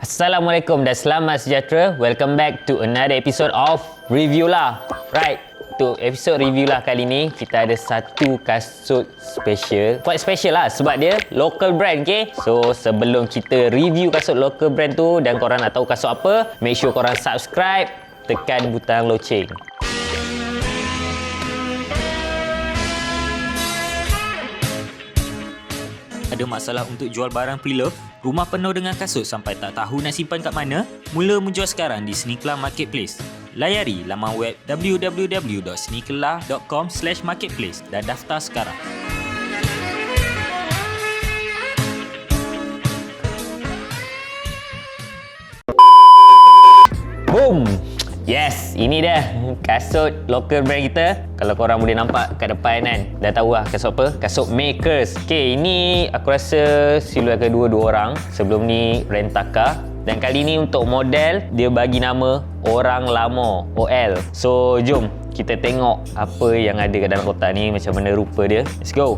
Assalamualaikum dan selamat sejahtera. Welcome back to another episode of Review lah. Right, untuk episod review lah kali ni kita ada satu kasut special. Quite special lah sebab dia local brand, okay? So sebelum kita review kasut local brand tu dan korang nak tahu kasut apa, make sure korang subscribe, tekan butang loceng. Ada masalah untuk jual barang pre-love? Rumah penuh dengan kasut sampai tak tahu nak simpan kat mana? Mula menjual sekarang di Sneakerlah Marketplace. Layari laman web www.sneakerlah.com/marketplace dan daftar sekarang. Boom! Yes, ini dia kasut local brand kita. Kalau korang boleh nampak kat depan kan, dah tahu lah kasut apa? Kasut Makers. Okay, ini aku rasa siluet kedua dua orang. Sebelum ni Rentaka. Dan kali ni untuk model, dia bagi nama Orang Lama, OL. So, jom kita tengok apa yang ada kat dalam kotak ni, macam mana rupa dia. Let's go!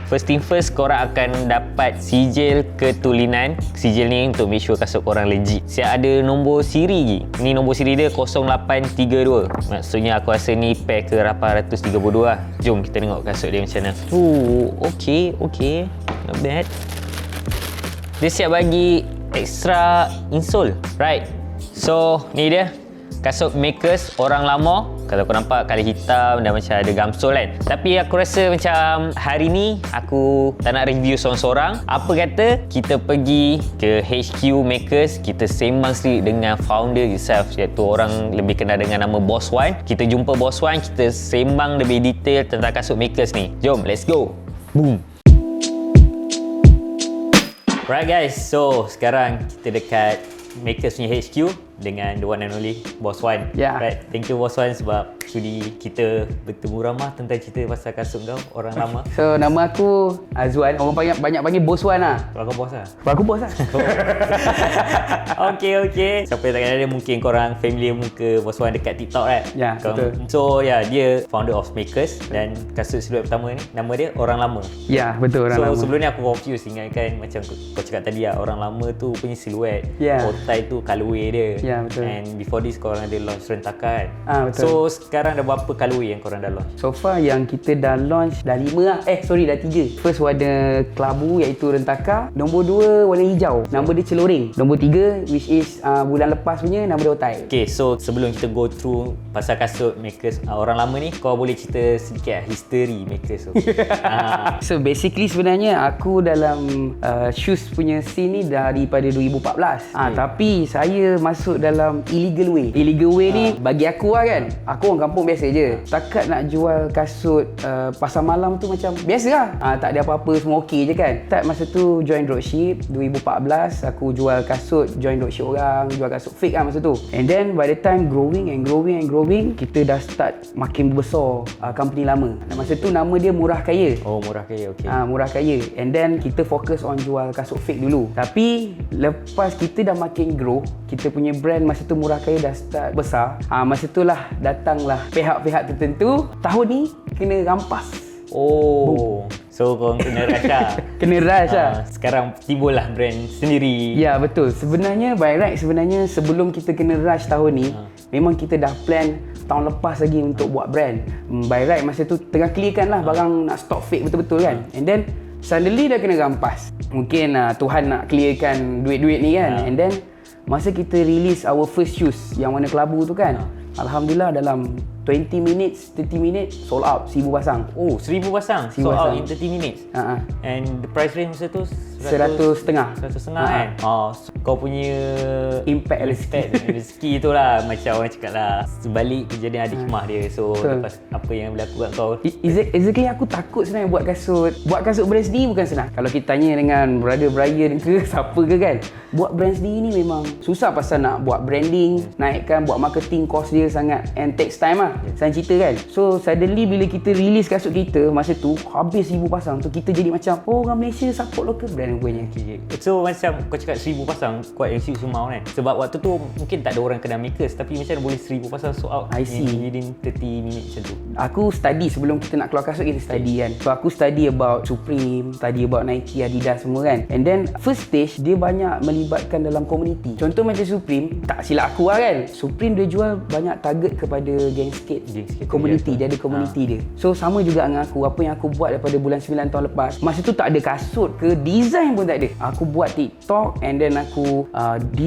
First thing first, korang akan dapat sijil ketulinan. Sijil ni untuk make sure kasut korang legit. Siap ada nombor siri lagi. Ni nombor siri dia 0832. Maksudnya aku rasa ni pair ke 832 lah. Jom kita tengok kasut dia macam mana. Okay. Not bad. Dia siap bagi extra insole. Right. So, ni dia kasut Makers Orang Lama. Kalau kau nampak colour hitam dan macam ada gamsol kan. Tapi aku rasa macam hari ni aku tak nak review seorang-seorang. Apa kata kita pergi ke HQ Makers, kita sembang sedikit dengan founder itself, iaitu orang lebih kenal dengan nama Boss Wan. Kita jumpa Boss Wan, kita sembang lebih detail tentang kasut Makers ni. Jom, let's go. Boom. Right guys, so sekarang kita dekat Makers punya HQ dengan the one and only Boss Wan. Yeah. Right. Thank you Boss Wan sebab sudi kita bertemu ramah tentang cerita pasal kasut kau, Orang Lama. So nama aku Azwan. Orang banyak panggil Boss Wan lah. Kalau kau bos lah. Aku bos lah. Okay. Siapa yang tak kenal dia, mungkin korang familiar muka Boss Wan dekat TikTok kan? Ya, betul. So dia founder of Makers dan kasut siluet pertama ni nama dia Orang Lama. Ya, betul, Orang Lama. So sebelum ni aku confused, ingatkan macam kau cakap tadi lah, Orang Lama tu punya siluet. Yeah. Kotai tu colorway dia. Ya, betul. And before this korang ada launch Rentaka kan? Betul. So sekarang dah berapa colorway yang korang dah launch? So far yang kita dah launch dah 5 lah. Dah 3. First warna kelabu iaitu Rentaka. Nombor 2 warna hijau. Nama dia Celoring. Nombor 3 which is bulan lepas punya, nama dia Otai. Okay, so sebelum kita go through pasal kasut Makers Orang Lama ni, kau boleh cerita sedikit lah history Makers tu. So basically sebenarnya aku dalam shoes punya scene ni daripada 2014. Tapi saya masuk dalam illegal way. Illegal way ni bagi aku lah kan, aku orang kampung biasa je. Takat nak jual kasut pasar malam tu macam biasa lah. Tak ada apa-apa, semua okey je kan. Tak, masa tu join dropship 2014, aku jual kasut, join dropship orang, jual kasut fake lah masa tu. And then by the time growing, kita dah start makin besar company lama. Dan masa tu nama dia Murah Kaya. Oh, Murah Kaya, okey. Murah Kaya. And then kita fokus on jual kasut fake dulu. Tapi lepas kita dah makin grow, kita punya brand masa tu Murah Kaya dah start besar. Masa tu lah datanglah pihak-pihak tertentu. Tahun ni kena rampas. Oh, so korang kena rush lah. Kena rush lah. Sekarang timbullah brand sendiri. Ya, betul. Sebenarnya by right, sebelum kita kena rush tahun ni, memang kita dah plan tahun lepas lagi untuk buat brand. By right masa tu tengah clearkan lah barang nak stop fake betul-betul kan. And then suddenly dah kena rampas. Mungkin Tuhan nak clearkan duit-duit ni kan. And then masa kita release our first shoes yang warna kelabu tu kan, alhamdulillah dalam 20 minutes, 30 minutes sold out 1,000 pasang. Oh, 1,000 pasang. 1,000 sold out pasang. in 30 minutes. And the price range masa tu 100 setengah. 100 setengah kan. So kau punya Impact rezeki tu lah, macam orang cakap lah, sebalik kejadian ada hikmah dia. So lepas apa yang berlaku kat kau, exactly, aku takut sebenarnya buat kasut brand sendiri bukan senang. Kalau kita tanya dengan brother Brian ke siapa ke kan, buat brand sendiri ni memang susah pasal nak buat branding, naikkan, buat marketing, cost dia sangat and takes time lah. Saya cerita kan. So suddenly bila kita release kasut kita masa tu habis 1,000 pasang tu, kita jadi macam orang Malaysia support local brand rupanya. So macam kau cakap 1,000 pasang, quite a huge amount kan. Sebab waktu tu mungkin tak ada orang kenal Makers, tapi macam mana boleh 1,000 pasang sold out within 30 minutes macam tu? Aku study sebelum kita nak keluar kasut, kita study kan. So aku study about Supreme, study about Nike, Adidas semua kan. And then first stage dia banyak melibatkan dalam komuniti. Contoh macam Supreme, tak silap aku lah kan, Supreme dia jual banyak target kepada geng skate komuniti, dia ada komuniti dia. So sama juga dengan aku, apa yang aku buat daripada bulan 9 tahun lepas, masa tu tak ada kasut ke, design pun tak ada. Aku buat TikTok and then aku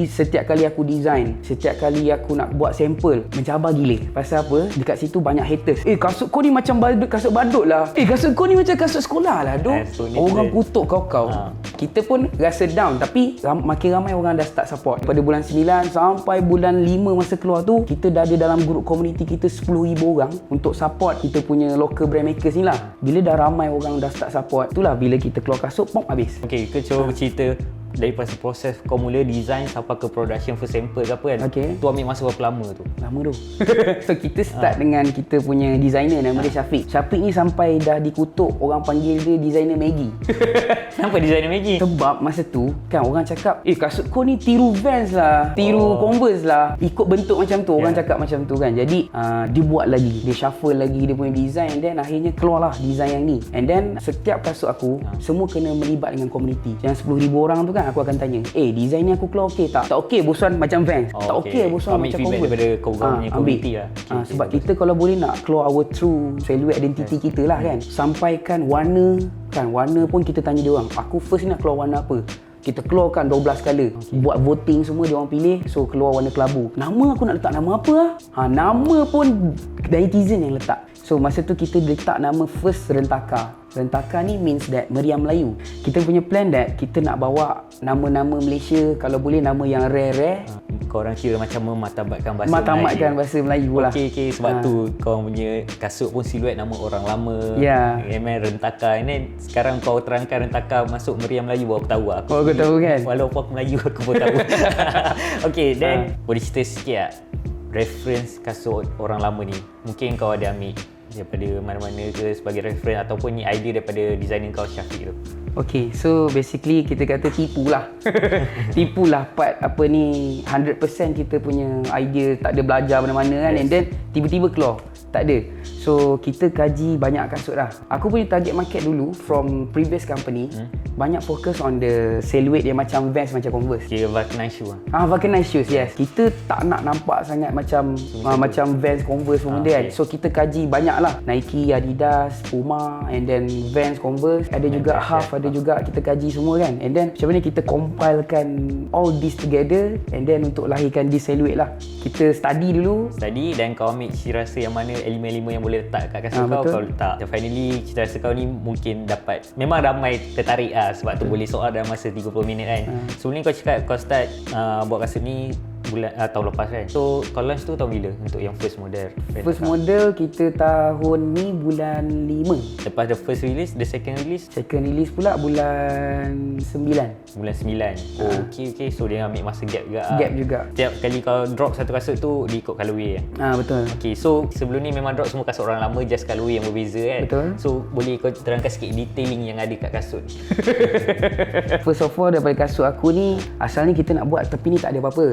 setiap kali aku design, setiap kali aku nak buat sampel, mencabar gila. Pasal apa? Dekat situ banyak haters. Kasut kau ni macam kasut badut lah. Kasut kau ni macam kasut sekolah lah duk. Orang kutuk kau. Kita pun rasa down, tapi makin ramai orang dah start support. Pada bulan 9 sampai bulan 5 masa keluar tu, kita dah ada dalam grup komuniti kita 10,000 orang untuk support kita punya local brand makers ni lah. Bila dah ramai orang dah start support, itulah bila kita keluar kasut, pop habis. Okay, kau cuba bercerita daripada proses kau mula design sampai ke production first sample ke apa kan. Tu ambil masa berapa lama tu? Lama tu. So kita start dengan kita punya designer nama dia Syafiq. Syafiq ni sampai dah dikutuk, orang panggil dia designer Maggie. Kenapa designer Maggie? Sebab masa tu kan orang cakap, kasut kau ni tiru Vans lah, tiru Converse lah, ikut bentuk macam tu. Orang cakap macam tu kan. Jadi dia buat lagi, dia shuffle lagi dia punya design, then akhirnya keluarlah design yang ni. And then setiap kasut aku semua kena melibat dengan komuniti. Yang 10,000 orang tu kan, aku akan tanya, design ni aku keluar okey tak? Tak okey bosan macam Vans. Tak okey bosan macam Converse. Daripada kau punya komuniti lah. Sebab kita kalau boleh nak keluar our true silhouette identity kita lah kan. Sampaikan warna kan, warna pun kita tanya dia orang, aku first ni nak keluar warna apa? Kita keluarkan 12 color. Buat voting semua, dia orang pilih. So keluar warna kelabu. Nama aku nak letak nama apa lah? Nama pun netizen yang letak. So masa tu kita letak nama first Rentaka. Rentaka ni means that meriam Melayu. Kita punya plan that kita nak bawa nama-nama Malaysia, kalau boleh nama yang rare-rare. Korang kira macam mematabatkan bahasa bahasa Melayu lah. Okey, sebab tu kau punya kasut pun siluet nama orang lama. Rentaka. Ini sekarang kau terangkan Rentaka masuk meriam Melayu, baru aku tahu. Aku tahu kan. Walaupun aku Melayu aku pun tahu. Okey, then boleh cerita sikit tak reference kasut orang lama ni? Mungkin kau ada ambil daripada mana-mana ke sebagai reference, ataupun ni idea daripada designer kau Syafiq tu? Okay, so basically kita kata tipulah. Tipulah part apa ni, 100% kita punya idea, tak ada belajar mana-mana kan. And then tiba-tiba keluar, tak ada. So kita kaji banyak kasut lah. Aku punya target market dulu from previous company, banyak fokus on the silhouette yang macam Vans, macam Converse. Kira vulcanized shoe lah. Vulcanized shoes, yes. Kita tak nak nampak sangat macam macam Vans, Converse semua kan. So kita kaji banyak lah, Nike, Adidas, Puma, and then Vans, Converse, ada juga Half, ada juga kita kaji semua kan. And then macam mana kita compilekan all this together, and then untuk lahirkan this silhouette lah. Kita study dulu. Study, dan kau ambil ciri rasa yang mana elemen-elemen yang boleh letak kat kasut kau letak. Dan finally ciri rasa kau ni mungkin dapat, memang ramai tertarik lah, sebab tu boleh soal dalam masa 30 minit kan. Sebelum ni kau cakap kau start buat kasut ni bulan tahun lepas kan. So kau launch tu tahun bila untuk yang first model? First model kita tahun ni bulan 5. Lepas the first release, the second release? Second release pula bulan 9. Bulan 9. Okay. So dia ambil masa gap juga. Gap juga. Setiap kali kau drop satu kasut tu, dia ikut colorway kan? Betul. Okay, so sebelum ni memang drop semua kasut orang lama, just colorway yang berbeza kan? Betul. So boleh kau terangkan sikit detailing yang ada kat kasut? First of all, daripada kasut aku ni, asalnya kita nak buat tepi ni tak ada apa-apa,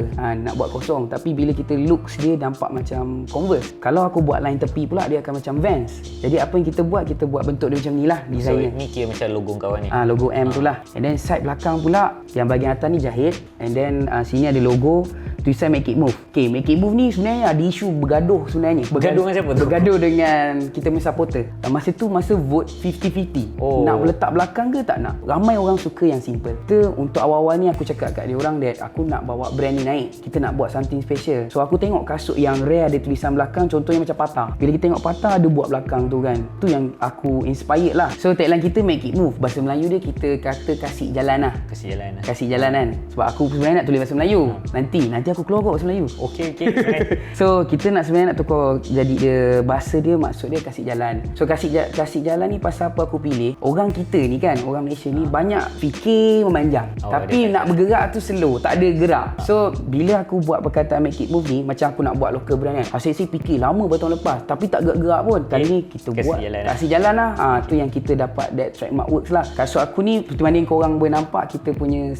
nak buat kosong. Tapi bila kita looks dia nampak macam Converse. Kalau aku buat line tepi pula, dia akan macam Vans. Jadi apa yang kita buat bentuk dia macam ni lah desainnya. So ni kira macam logo kawan ni? Logo M tu lah. And then side belakang pula, yang bahagian atas ni jahit. And then sini ada logo, tulisan Make It Move. Okay, Make It Move ni sebenarnya ada isu bergaduh sebenarnya. Bergaduh dengan siapa tu? Bergaduh dengan kita punya supporter. Masa tu masa vote 50-50. Nak letak belakang ke tak nak? Ramai orang suka yang simple. Kita untuk awal-awal ni aku cakap kat dia orang that aku nak bawa brand ni naik. Kita nak buat something special. So aku tengok kasut yang rare ada tulisan belakang, contohnya macam Patah. Bila kita tengok Patah ada buat belakang tu kan. Tu yang aku inspired lah. So tagline kita Make It Move. Bahasa Melayu dia kita kata kasih jalan lah. Kasih jalan kan. Sebab aku sebenarnya nak tulis bahasa Melayu. Nanti aku keluar kot bahasa Melayu. Okay. So kita nak sebenarnya nak tukar jadi dia bahasa dia, maksud dia kasih jalan. So kasih jalan ni pasal apa aku pilih? Orang kita ni kan, orang Malaysia ni banyak fikir memanjang. Tapi nak bergerak tu slow, tak ada gerak. So bila aku buat perkataan Make It Move ni, macam aku nak buat local brand kan. Asyik fikir lama bertahun lepas tapi tak gerak pun. Kali ni kita buat kasih jalan lah. Tu yang kita dapat that trademark works lah. Kasut aku ni seperti mana yang korang boleh nampak, kita punya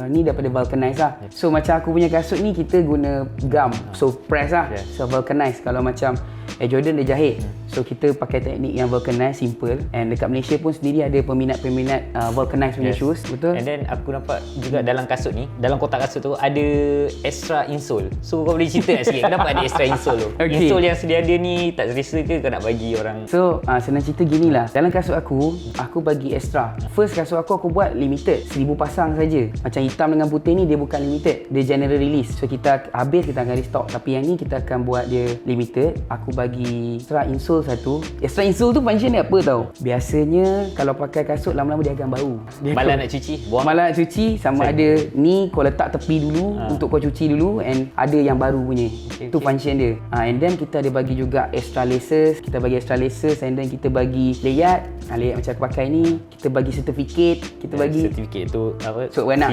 ni daripada vulcanized lah. So macam aku punya kasut ni kita guna gum, so press lah. So vulcanized. Kalau macam Jordan dia jahit, So kita pakai teknik yang vulcanize, simple. And dekat Malaysia pun sendiri ada peminat-peminat vulcanize punya shoes, betul? And then aku nampak juga dalam kasut ni, dalam kotak kasut tu ada extra insole. So kau boleh cerita tak sikit kenapa ada extra insole tu? Okay. Insole yang sedia ada ni tak selesa ke kau nak bagi orang? So senang cerita gini lah, dalam kasut aku bagi extra. First kasut aku buat limited, 1000 pasang saja. Macam hitam dengan putih ni dia bukan limited, dia general release. So kita habis kita akan restock. Tapi yang ni kita akan buat dia limited. Aku bagi extra insole satu. Extra insole tu function dia apa tau? Biasanya kalau pakai kasut lama-lama dia akan bau. Malah nak cuci, buang. Malah nak cuci sama ada ni kau letak tepi dulu untuk kau cuci dulu, and ada yang baru punya. Tu function dia. And then kita ada bagi juga extra laces. Kita bagi extra laces, and then kita bagi layard. Layard macam aku pakai ni. Kita bagi certificate. Kita bagi sertifikat tu apa? So warna.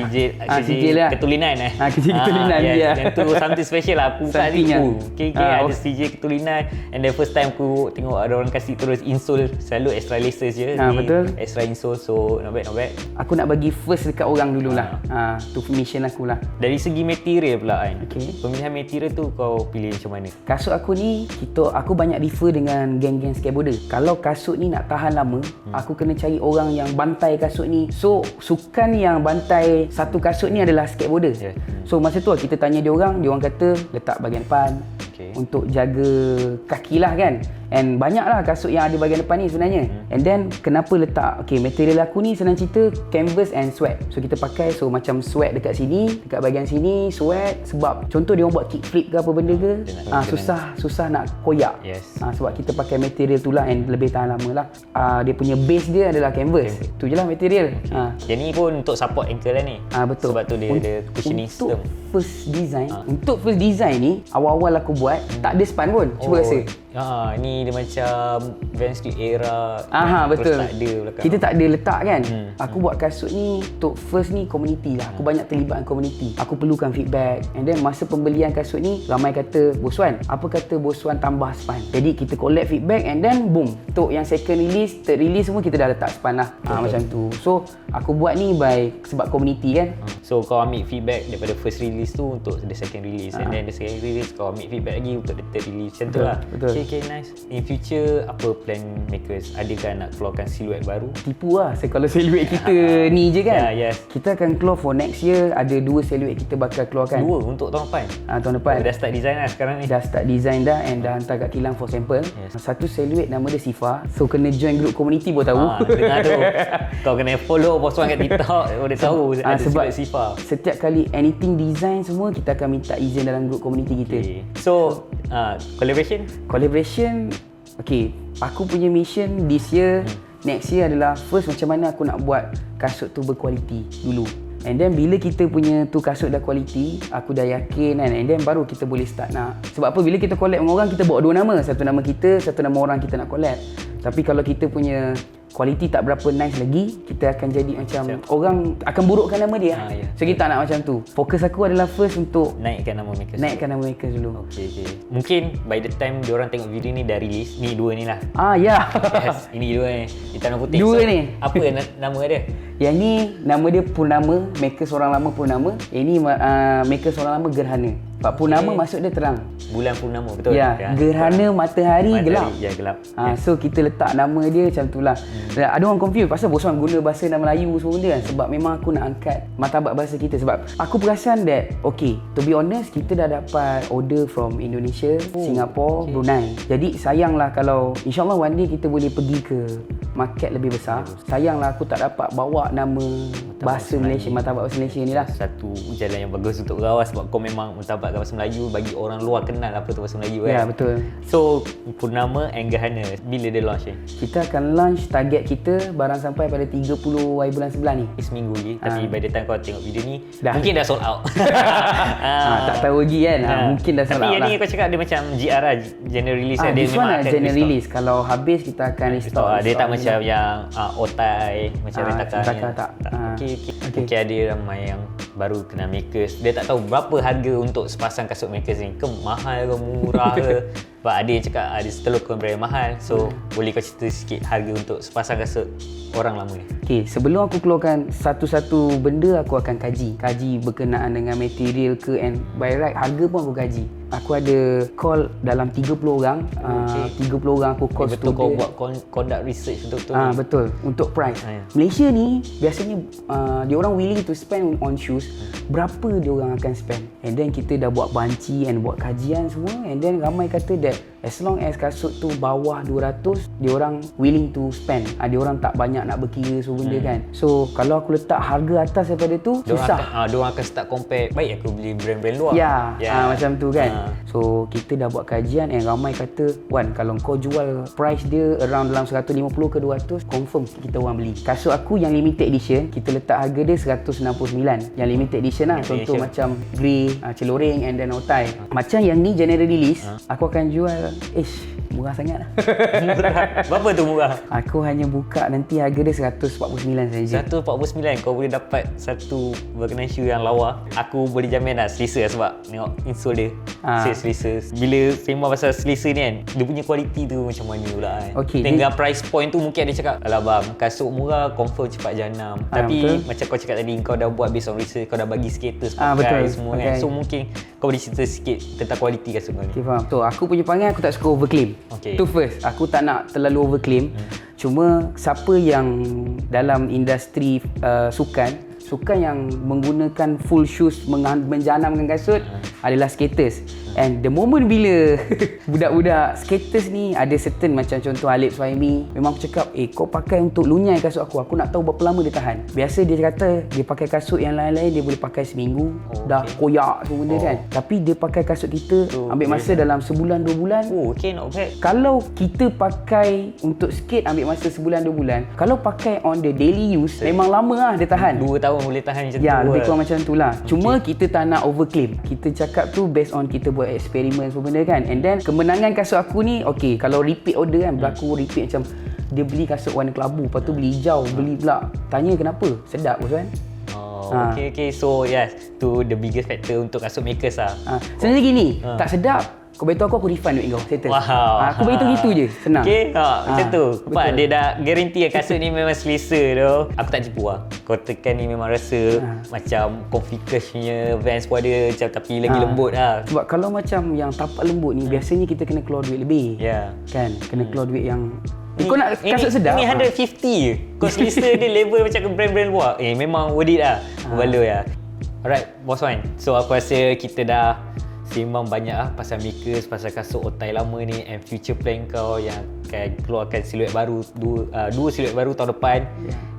Sijil lah. ketulinan ketulinan dia. Yang tu something special lah. Aku buka ni. Okay, ada sijil ketulinan. And then first time aku tengok ada orang kasih terus insole, selalu extra laces je. Ni betul. Extra insole, so not bad. Aku nak bagi first dekat orang dululah. Tu mission aku lah. Dari segi material pula kan. Okay. Pemilihan material tu kau pilih macam mana? Kasut aku ni, aku banyak refer dengan geng-geng skateboarder. Kalau kasut ni nak tahan lama, aku kena cari orang yang bantai kasut ni. So, sukan yang bantai satu kasut ni adalah skateboarder. Yeah. So, masa tu kita tanya dia orang kata letak bahagian depan. Untuk jaga kaki lah kan. And banyak lah kasut yang ada bahagian depan ni sebenarnya. And then kenapa letak, material aku ni senang cerita canvas and sweat. So kita pakai, so macam sweat dekat sini, dekat bahagian sini sweat. Sebab contoh dia orang buat kickflip ke apa benda ke, susah nak koyak. Sebab kita pakai material tu lah, and lebih tahan lama lah. Dia punya base dia adalah canvas. Tu je lah material. Yang ni pun untuk support ankle lah ni. Betul. Sebab tu dia ada cushioning system. Untuk first design ni, awal-awal aku buat tak ada span pun. Cuba rasa. Ni dia macam Vans Street era. Betul. Tak ada belakang. Kita tak ada letak kan. Aku buat kasut ni untuk first ni community lah. Aku banyak terlibat dengan community. Aku perlukan feedback. And then masa pembelian kasut ni, ramai kata, "Bos Wan, apa kata Bos Wan tambah span?" Jadi kita collect feedback, and then boom. Untuk yang second release, third release semua kita dah letak span lah. Macam tu. So aku buat ni sebab community kan. So kau ambil feedback daripada first release tu untuk the second release. And then the second release kau ambil feedback lagi untuk the third release. Macam tu lah. Betul. Okay, nice. In future, apa plan makers? Adakah nak keluarkan siluet baru? Tipu lah. Kalau siluet kita ni je kan. Yes. Kita akan keluar for next year. Ada 2 siluet kita bakal keluarkan. 2 untuk tahun depan? Tahun depan. Dah start design lah sekarang ni? Dah start design dah, and dah hantar kat kilang for sample. Satu siluet nama dia Sifa. So kena join group community pun tahu. Dengar tu. Kau kena follow Bos Wan kat TikTok. Kau dah tahu ada sebab siluet Sifa. Setiap kali anything design semua, kita akan minta izin dalam group community kita. So collaboration, aku punya mission this year, next year adalah first macam mana aku nak buat kasut tu berkualiti dulu. And then bila kita punya tu kasut dah quality, aku dah yakin kan, and then baru kita boleh start nak. Sebab apa, bila kita collab dengan orang, kita bawa 2 nama. Satu nama kita, satu nama orang kita nak collab. Tapi kalau kita punya quality tak berapa nice lagi, kita akan jadi macam orang akan burukkan nama dia. So kita tak nak macam tu. Fokus aku adalah first untuk naikkan nama makers. Dulu. Okay. Mungkin by the time diorang tengok video ni dah release, ni 2 ni lah. Yes, ini 2 ni. Hitam dan putih. 2 ni. Apa nama dia? Yang ni nama dia Purnama, makers orang lama Purnama. Yang ni makers orang lama Gerhana. Sebab Purnama maksud dia terang. Bulan purnama, betul? Gerhana matahari gelap. Ya, gelap. So kita letak nama dia macam tu lah. Ada orang confuse pasal Bos Wan guna bahasa dan Melayu semua benda kan. Sebab memang aku nak angkat martabat bahasa kita. Sebab aku perasan that, to be honest, kita dah dapat order from Indonesia, Singapore, Brunei. Jadi sayanglah kalau insyaAllah one day kita boleh pergi ke market lebih besar. Sayanglah aku tak dapat bawa nama bahasa Malaysia, martabat bahasa Malaysia ni lah. Satu jalan yang bagus untuk kau sebab kau memang martabat bahasa Melayu, bagi orang luar kenal apa tu bahasa Melayu kan. Ya, betul. So Purnama and Gerhana, bila dia launch ni? Kita akan launch, target kita barang sampai pada 30 hari bulan 11 ni. Seminggu lagi. Tapi by the time kau tengok video ni, mungkin dah sold out. Tak tahu lagi kan. Mungkin dah sold out lah. Tapi yang ni kau cakap dia macam GR lah, general release. Dia this one memang lah general release. Kalau habis kita akan restock. Dia tak macam yang otai, macam rentakan. Tak. Mungkin ada ramai yang baru kenal makers. Dia tak tahu berapa harga untuk sepasang kasut makers ni. Ke mahal ke murah ke. Sebab ada yang cakap ada setelur brand mahal. So boleh kau cerita sikit harga untuk sepasang kasut orang lama ni? Okay, sebelum aku keluarkan satu-satu benda, aku akan kaji berkenaan dengan material ke, and by right harga pun aku kaji. Aku ada call dalam 30 orang. 30 orang aku call betul, student. kau buat conduct research betul-betul. Betul, untuk price. Ya. Malaysia ni biasanya dia orang willing to spend on shoes. Berapa dia orang akan spend? And then kita dah buat banci and buat kajian semua, and then ramai kata that as long as kasut tu bawah 200, dia orang willing to spend. Dia orang tak banyak nak berkira semua benda kan. So kalau aku letak harga atas daripada tu, susah. Diorang akan start compare, baik aku beli brand-brand luar. Macam tu kan. So kita dah buat kajian, and ramai kata, Wan, kalau kau jual price dia around dalam 150 ke 200, confirm kita orang beli. Kasut aku yang limited edition, kita letak harga dia 169. Yang limited edition lah. Contoh macam grey, celoring and then otai. Macam yang ni general release, aku akan jual murah sangat lah. Murah? Berapa tu murah? Aku hanya buka nanti harga dia 149 saja. 149 kau boleh dapat satu berkenan shoe yang lawa. Aku boleh jamin lah selesa sebab tengok insole dia. Selesa. Bila sembang pasal selesa ni kan, dia punya kualiti tu macam mana pula kan. Dengan price point tu mungkin dia cakap, alah bang, kasut murah confirm cepat jahanam. Tapi macam kau cakap tadi, kau dah buat based on research, kau dah bagi skaters pakai semua kan. So mungkin kau boleh cerita sikit tentang kualiti kasut kau ni. Faham. So aku punya pandangan, aku tak suka overclaim. Tu first, aku tak nak terlalu overclaim. Cuma siapa yang dalam industri sukan yang menggunakan full shoes menjanamkan kasut adalah skaters. And the moment bila budak-budak skaters ni ada certain macam contoh Alip Suhaimi, memang aku cakap, kau pakai untuk lunyai kasut aku nak tahu berapa lama dia tahan. Biasa dia kata dia pakai kasut yang lain-lain dia boleh pakai seminggu, dah koyak semua benda kan. Tapi dia pakai kasut kita ambil masa dalam sebulan 2 bulan. Not bad. Kalau kita pakai untuk skate ambil masa sebulan 2 bulan, kalau pakai on the daily use memang lama lah dia tahan. 2 tahun boleh tahan macam tu. Lebih kurang macam tu lah. Cuma kita tak nak overclaim. Kita cakap tu based on kita buat eksperimen semua benda kan. And then kemenangan kasut aku ni, kalau repeat order kan, berlaku repeat macam dia beli kasut warna kelabu, lepas tu beli hijau, beli pula. Tanya kenapa? Sedap bos kan. Okay. So yes, tu the biggest factor untuk kasut makers lah. Sebenarnya gini, tak sedap, kau beritahu aku refund duit kau, settle. Aku beritahu gitu je, senang. Macam tu. Sebab dia dah guarantee kasut ni memang selesa tu. Aku tak tipu lah. Kau tekan ni memang rasa macam Conficus punya Vans pun ada macam, tapi lagi lembut lah. Sebab kalau macam yang tapak lembut ni, biasanya kita kena keluar duit lebih. Kan? Kena keluar duit yang kau nak kasut sedap. Ini 150 je. Kau selesa dia level macam ke brand-brand luar. Memang worth it lah. Berbaloi lah. Alright, Boss Wan. So aku rasa kita dah sembang banyak lah pasal makers, pasal kasut otai lama ni, and future plan kau yang akan keluarkan siluet baru, dua siluet baru tahun depan.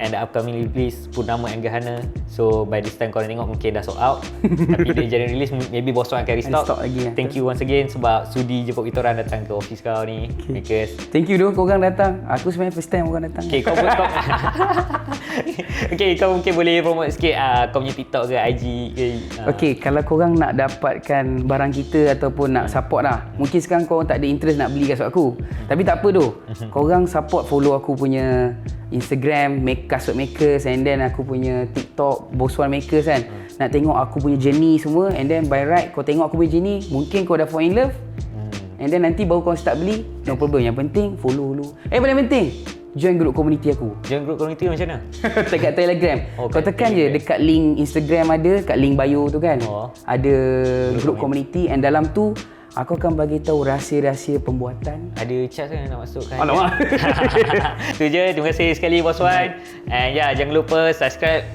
And the upcoming release Purnama and Gerhana. So by this time kau tengok mungkin dah sold out. Tapi dia jadi release, maybe Boss Wan akan restock lagi. Thank you once again sebab sudi jemput kita orang datang ke office kau ni, makers. Thank you korang datang. Aku sebenarnya first time korang datang. Kau mungkin boleh promote sikit kau punya TikTok ke IG ke. Kalau korang nak dapatkan barang kita ataupun nak support lah, mungkin sekarang korang tak ada interest nak beli kasut aku, tapi tak apa tu. Korang support, follow aku punya Instagram kasut makers, and then aku punya TikTok Boss Wan Makers kan. Nak tengok aku punya journey semua, and then by right kau tengok aku punya journey, mungkin kau dah fall in love, and then nanti baru kau start beli, no problem. Yang penting follow dulu. Paling penting join group community aku. Join group community macam mana? Dekat Telegram. Kau tekan je dekat link Instagram ada, kat link bio tu kan. Ada group community, and dalam tu aku akan bagi tahu rahsia-rahsia pembuatan. Ada charge kan nak masukkan? Alamak. Itu je. Terima kasih sekali Boss Wan. And jangan lupa subscribe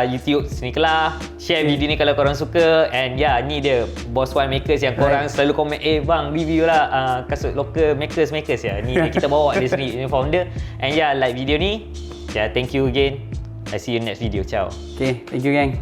YouTube Seni Kelah. Share video ni kalau korang suka. And ni dia Boss Wan Makers yang korang selalu komen, bang review lah kasut local makers ya. Ni kita bawa dia sendiri, ni founder. And like video ni. Thank you again. I see you next video. Ciao. Thank you gang.